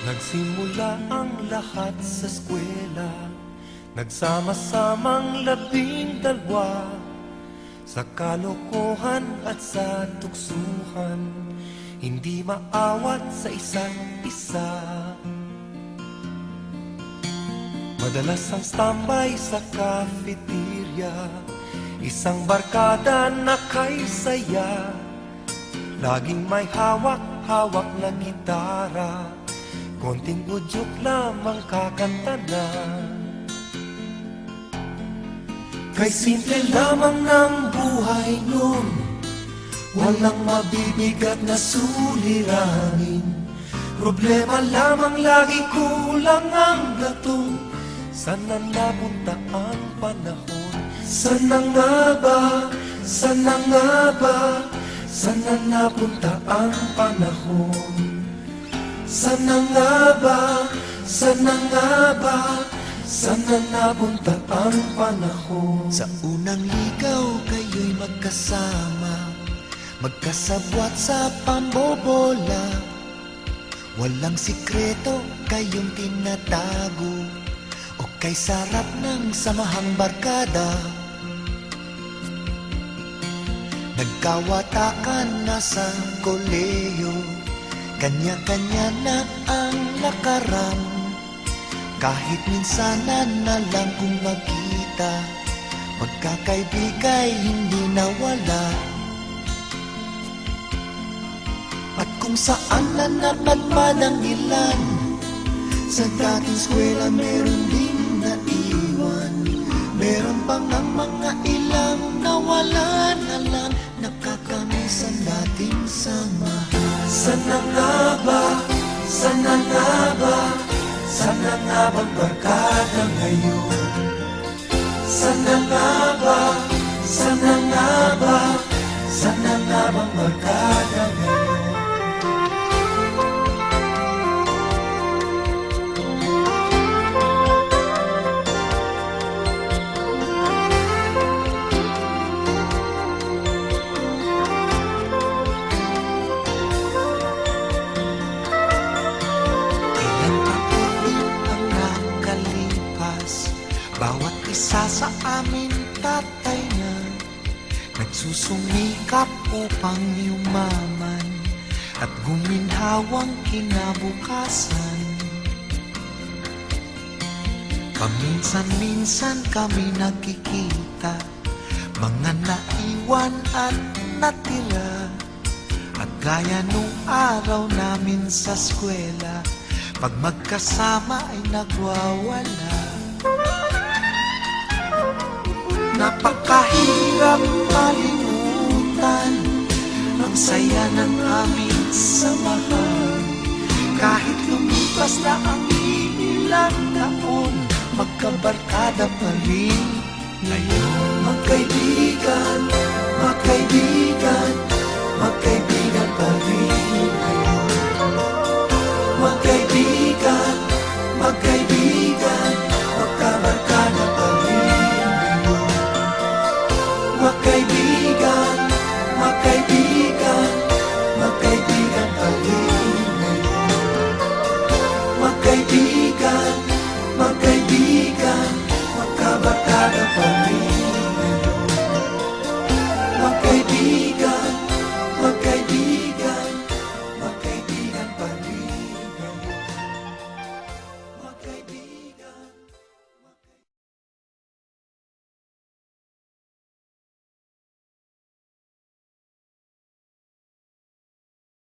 Nagsimula ang lahat sa eskwela, nagsama-samang 12, sa kalokohan at sa tuksuhan, hindi maawat sa isa't isa. Madalas ang standby sa cafeteria, isang barkada na kay saya, laging may hawak-hawak na gitara, konting udyok lamang kakanta na. Kay simple lamang ng buhay nun, walang mabibigat na suliranin. Problema lamang lagi, kulang ang gatong. Sana napunta ang panahon? Sana nga ba? Sana nga ba? Sana napunta ang panahon? Sana nga ba? Sana nga ba? Sana napunta ang panahon? Sa unang ligaw kayo'y magkasama, magkasabwat sa pambobola. Walang sikreto kayong tinatago, o kay sarap ng samahang barkada. Nagkawatakan na sa koleyo, kanya-kanya na ang lakaran. Kahit minsanan na lang kung magkita, magkakaibigay hindi nawala. At kung saan na napadpad ang ilan, sa dating eskwela meron din naiwan. Meron pang ang mga ilang nawala na lang, nakakamiss ang dating samahan. Sana nga ba? Sana nga ba? Sana nga bang barkada ngayon? Sana nga ba? Sana nga ba? Sana nga bang barkada ngayon? Bawat isa sa amin tatay na nagsusumikap upang yumaman at guminhawang kinabukasan. Paminsan-minsan kami nagkikita, mga naiwan at natira. At gaya nung araw namin sa eskwela, pag magkasama ay nagwawala. Napakahirap malimutan ang saya ng aming samahan. Kahit lumipas na ang ilang taon, magkabarkada pa rin ngayon. Magkaibigan, magkaibigan, magkaibigan pa rin ngayon.